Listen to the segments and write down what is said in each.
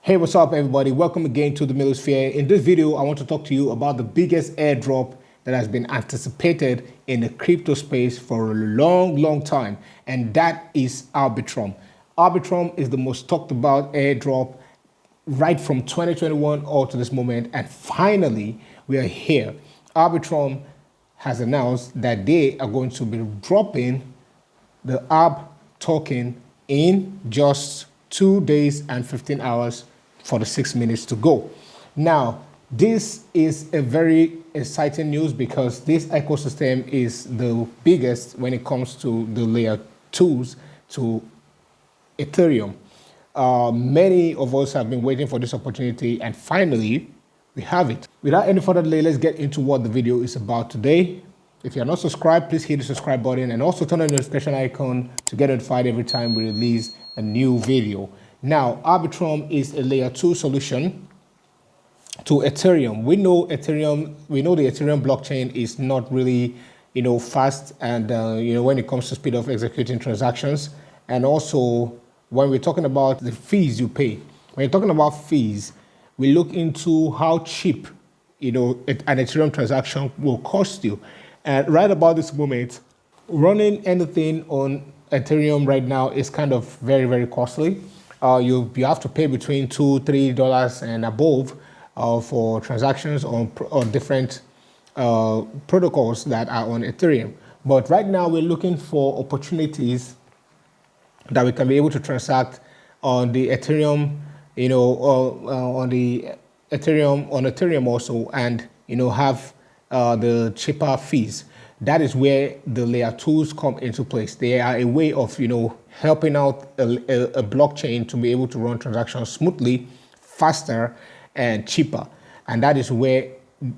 Hey, what's up everybody? Welcome again to the Millosphere. In this video, I want to talk to you about the biggest airdrop that has been anticipated in the crypto space for a long time, and that is Arbitrum. Arbitrum is the most talked about airdrop right from 2021 all to this moment, and finally, we are here. Arbitrum has announced that they are going to be dropping the ARB token in just 2 days and 15 hours for the 6 minutes to go. Now, this is a very exciting news because this ecosystem is the biggest when it comes to the layer 2s to Ethereum. Many of us have been waiting for this opportunity, and finally, we have it. Without any further delay, let's get into what the video is about today. If you're not subscribed, please hit the subscribe button and also turn on the notification icon to get notified every time we release a new video. Now, Arbitrum is a layer 2 solution to Ethereum. We know the Ethereum blockchain is not really, fast and, when it comes to speed of executing transactions. And also, when we're talking about the fees you pay, when you're talking about fees, we look into how cheap, an Ethereum transaction will cost you. And right about this moment, running anything on Ethereum right now is kind of very costly. You have to pay between $2-3 and above for transactions on different protocols that are on Ethereum. But right now we're looking for opportunities that we can be able to transact on the Ethereum, on Ethereum also, and have the cheaper fees. That is where the layer 2s come into place. They are a way of, helping out a blockchain to be able to run transactions smoothly, faster, and cheaper. And that is where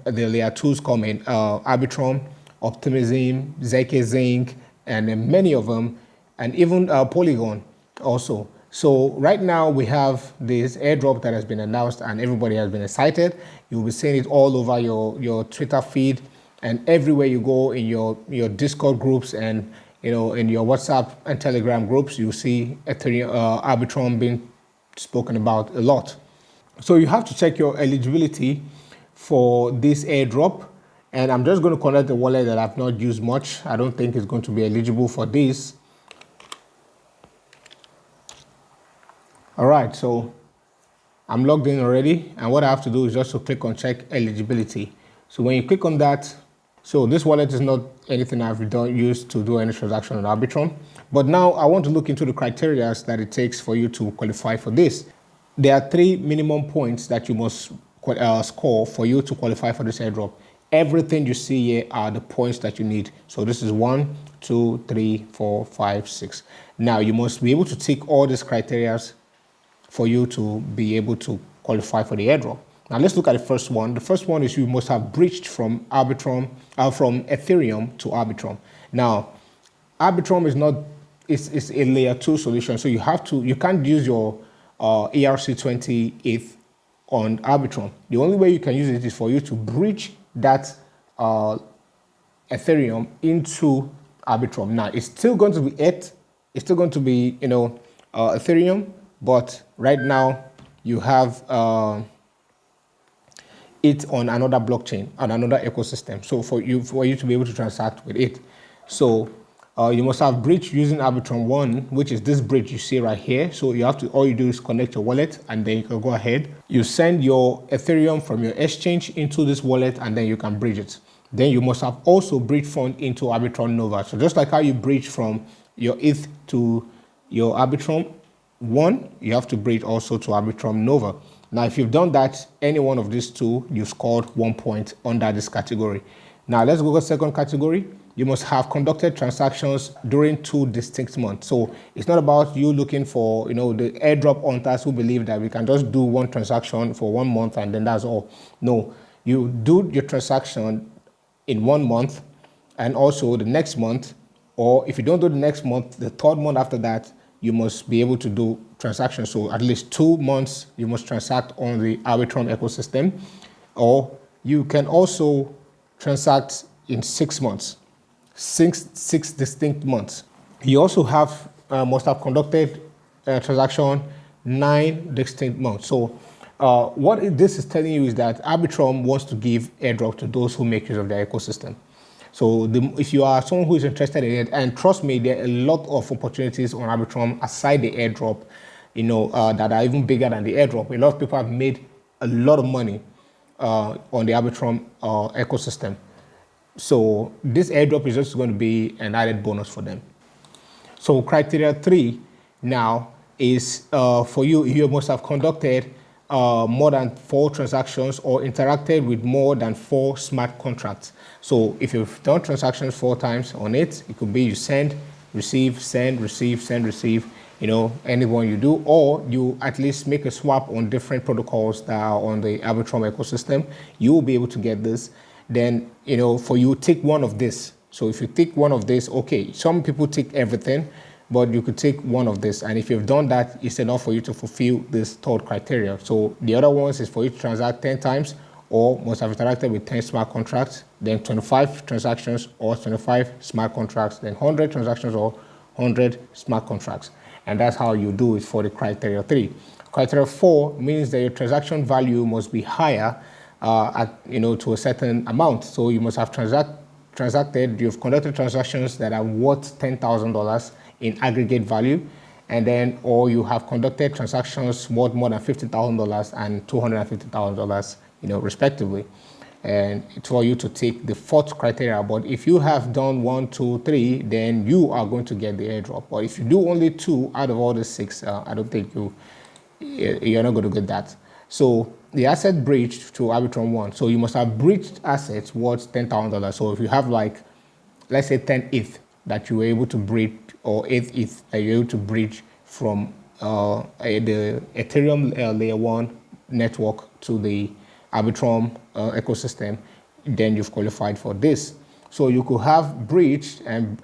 the layer 2s come in. Arbitrum, Optimism, zk, and many of them, and even Polygon also. So right now we have this airdrop that has been announced and everybody has been excited. You'll be seeing it all over your Twitter feed and everywhere you go in your Discord groups and in your WhatsApp and Telegram groups, you see Ethereum, Arbitrum being spoken about a lot. So you have to check your eligibility for this airdrop. And I'm just going to connect a wallet that I've not used much. I don't think it's going to be eligible for this. All right, so I'm logged in already, and what I have to do is just to click on check eligibility. So when you click on that, so this wallet is not anything I've used to do any transaction on Arbitrum, but now I want to look into the criteria that it takes for you to qualify for this. There are 3 minimum points that you must score for you to qualify for this airdrop. Everything you see here are the points that you need. So this is 1, 2, 3, 4, 5, 6. Now you must be able to tick all these criteria for you to be able to qualify for the airdrop. Now let's look at the first one. The first one is you must have breached from Arbitrum, from Ethereum to Arbitrum. Now, Arbitrum is a layer 2 solution, so you can't use your ERC20 ETH on Arbitrum. The only way you can use it is for you to breach that Ethereum into Arbitrum. Now it's still going to be ETH, it's still going to be Ethereum, but right now you have it on another blockchain, on another ecosystem. So for you to be able to transact with it, so you must have bridge using Arbitrum 1, which is this bridge you see right here. So all you do is connect your wallet, and then you can go ahead. You send your Ethereum from your exchange into this wallet, and then you can bridge it. Then you must have also bridge fund into Arbitrum Nova. So just like how you bridge from your ETH to your Arbitrum 1, you have to bridge also to Arbitrum Nova. Now, if you've done that, any one of these two, you've scored 1 point under this category. Now, let's go to the second category. You must have conducted transactions during 2 distinct months. So it's not about you looking for, the airdrop hunters who believe that we can just do one transaction for 1 month and then that's all. No, you do your transaction in 1 month and also the next month, or if you don't do the next month, the 3rd month after that, you must be able to do transactions. So at least 2 months, you must transact on the Arbitrum ecosystem, or you can also transact in 6 months, six distinct months. You also must have conducted a transaction 9 distinct months. So this is telling you is that Arbitrum wants to give airdrop to those who make use of their ecosystem. So if you are someone who is interested in it, and trust me, there are a lot of opportunities on Arbitrum aside the airdrop, that are even bigger than the airdrop. A lot of people have made a lot of money on the Arbitrum ecosystem. So this airdrop is just going to be an added bonus for them. So criteria 3 now is for you must have conducted more than 4 transactions or interacted with more than 4 smart contracts. So if you've done transactions 4 times on it, it could be you send, receive, send, receive, send, receive, any one you do, or you at least make a swap on different protocols that are on the Arbitrum ecosystem, you will be able to get this. Then, for you, tick one of this. So if you tick one of this, okay, some people tick everything, but you could take one of this. And if you've done that, it's enough for you to fulfill this third criteria. So the other ones is for you to transact 10 times or must have interacted with 10 smart contracts, then 25 transactions or 25 smart contracts, then 100 transactions or 100 smart contracts. And that's how you do it for the criteria 3. Criteria 4 means that your transaction value must be higher to a certain amount. So you must have you've conducted transactions that are worth $10,000 in aggregate value, and then, or you have conducted transactions worth more than $50,000 and $250,000, respectively. And it's for you to take the 4th criteria. But if you have done 1, 2, 3, then you are going to get the airdrop. But if you do only 2 out of all the 6, I don't think you're not going to get that. So the asset breach to Arbitrum 1. So you must have breached assets worth $10,000. So if you have let's say 10 ETH that you were able to breach, or 8 ETH that you're able to breach from the Ethereum layer 1 network to the Arbitrum ecosystem, then you've qualified for this. So you could have breached and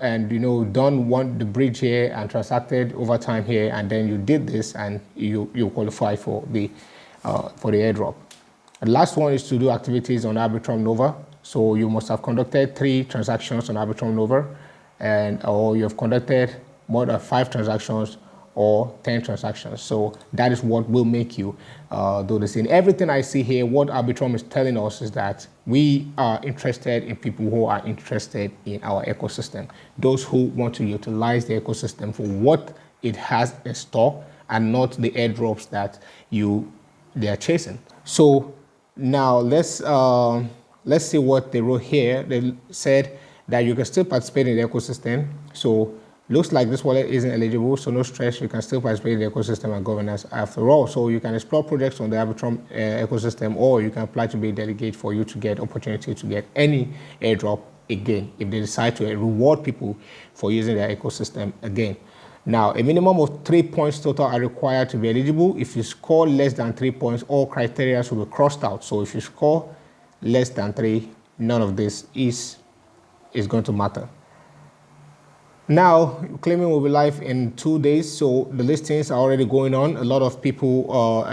done the breach here and transacted over time here, and then you did this and you qualify for the airdrop. The last one is to do activities on Arbitrum Nova. So you must have conducted 3 transactions on Arbitrum Nova, or you have conducted more than 5 transactions or 10 transactions. So that is what will make you do this. In everything I see here, what Arbitrum is telling us is that we are interested in people who are interested in our ecosystem, those who want to utilize the ecosystem for what it has in store and not the airdrops that they are chasing. So now let's see what they wrote here. They said that you can still participate in the ecosystem. So looks like this wallet isn't eligible, so no stress, you can still participate in the ecosystem and governance after all. So you can explore projects on the Arbitrum ecosystem, or you can apply to be a delegate for you to get opportunity to get any airdrop again if they decide to reward people for using their ecosystem again. Now, a minimum of 3 points total are required to be eligible. If you score less than 3 points, all criteria will be crossed out. So if you score less than 3, none of this is going to matter. Now, claiming will be live in 2 days, so the listings are already going on. A lot of people are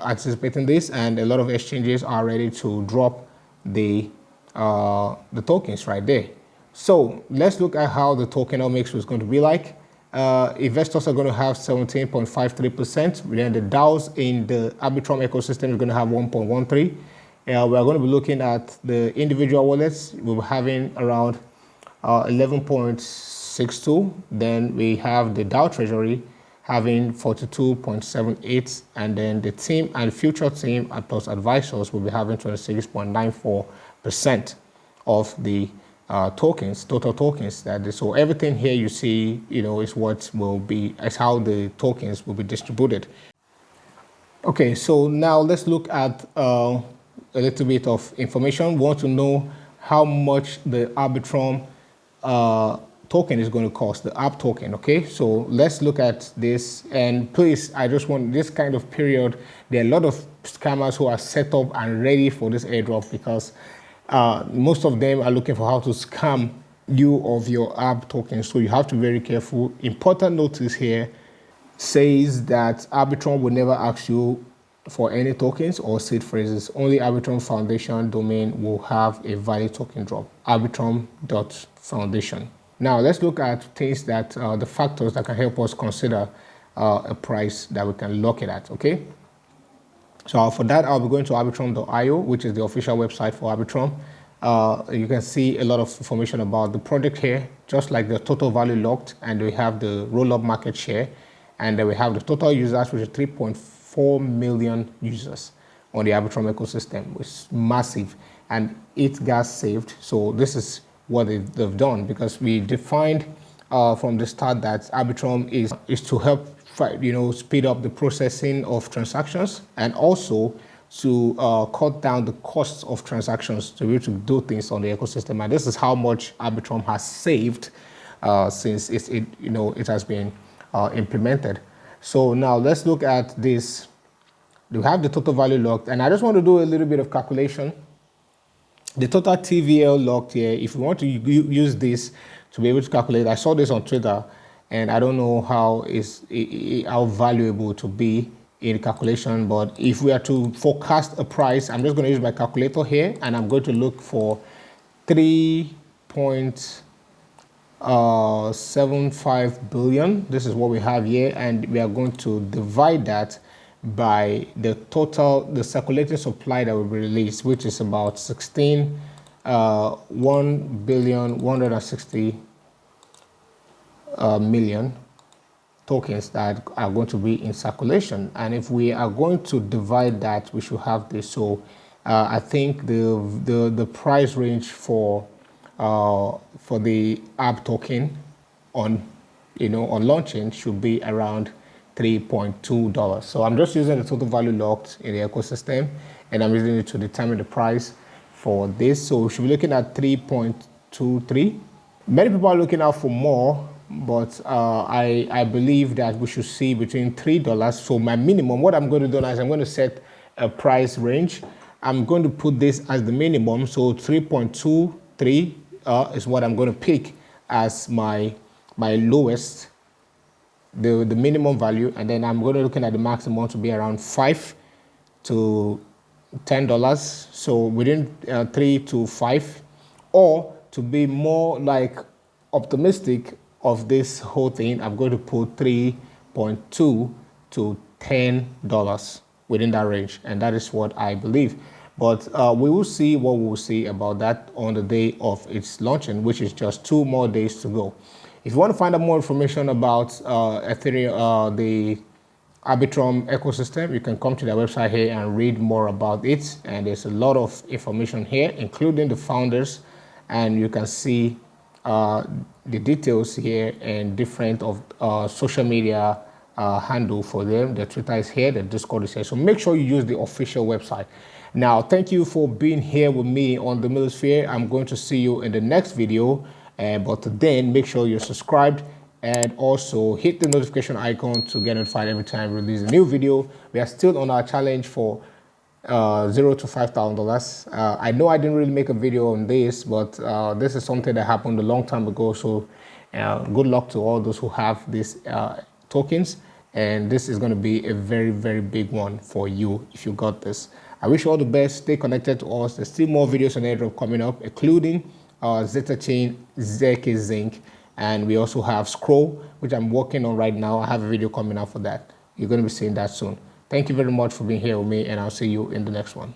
anticipating this, and a lot of exchanges are ready to drop the tokens right there. So let's look at how the tokenomics was going to be like. Investors are going to have 17.53%. Then the DAOs in the Arbitrum ecosystem is going to have 1.13. We are going to be looking at the individual wallets. We'll be having around 11.62. Then we have the DAO treasury having 42.78, and then the team and future team and plus advisors will be having 26.94% of the total tokens. So everything here you see, is how the tokens will be distributed. Okay, so now let's look at a little bit of information. We want to know how much the Arbitrum token is going to cost, the ARB token. Okay, so let's look at this. And please, I just want this kind of period. There are a lot of scammers who are set up and ready for this airdrop, because most of them are looking for how to scam you of your ARB token. So you have to be very careful. Important notice here says that Arbitrum will never ask you for any tokens or seed phrases. Only Arbitrum Foundation domain will have a valid token drop. Arbitrum.foundation. Now let's look at things that the factors that can help us consider a price that we can lock it at. Okay. So for that, I'll be going to arbitrum.io, which is the official website for Arbitrum. You can see a lot of information about the project here, just like the total value locked, and we have the roll-up market share, and then we have the total users, which is 3.4 million users on the Arbitrum ecosystem, which is massive, and 8 gas saved. So this is what they've done, because we defined from the start that Arbitrum is to help speed up the processing of transactions, and also to cut down the costs of transactions to be able to do things on the ecosystem. And this is how much Arbitrum has saved since it has been implemented. So now let's look at this. We have the total value locked, and I just want to do a little bit of calculation. The total TVL locked here, if you want to use this to be able to calculate, I saw this on Twitter, and I don't know how valuable to be in calculation, but if we are to forecast a price, I'm just going to use my calculator here, and I'm going to look for 3.75 billion. This is what we have here, and we are going to divide that by the circulating supply that will be released, which is about 1,160 million tokens that are going to be in circulation. And if we are going to divide that, we should have this. So I think the price range for the ARB token on launching should be around $3.2. So I'm just using the total value locked in the ecosystem, and I'm using it to determine the price for this. So we should be looking at 3.23. Many people are looking out for more, but I believe that we should see between $3. So my minimum, what I'm going to do now is I'm going to set a price range. I'm going to put this as the minimum. So 3.23 is what I'm going to pick as my lowest, the minimum value, and then I'm going to looking at the maximum to be around $5 to $10. So within 3 to 5, or to be more like optimistic of this whole thing, I'm going to put 3.2 to $10 within that range, and that is what I believe. But we will see what we will see about that on the day of its launching, which is just 2 more days to go. If you want to find out more information about Ethereum, the Arbitrum ecosystem, you can come to their website here and read more about it. And there's a lot of information here, including the founders, and you can see the details here and different of social media handle for them. The Twitter is here, the Discord is here. So make sure you use the official website. Now, thank you for being here with me on the Millosphere. I'm going to see you in the next video. But then make sure you're subscribed, and also hit the notification icon to get notified every time we release a new video. We are still on our challenge for $0 to $5,000. I know I didn't really make a video on this, but this is something that happened a long time ago. So good luck to all those who have these tokens, and this is going to be a very, very big one for you if you got this. I wish you all the best. Stay connected to us. There's still more videos on Airdrop coming up, including Zeta Chain, ZK Zinc, and we also have Scroll, which I'm working on right now. I have a video coming out for that. You're going to be seeing that soon. Thank you very much for being here with me, and I'll see you in the next one.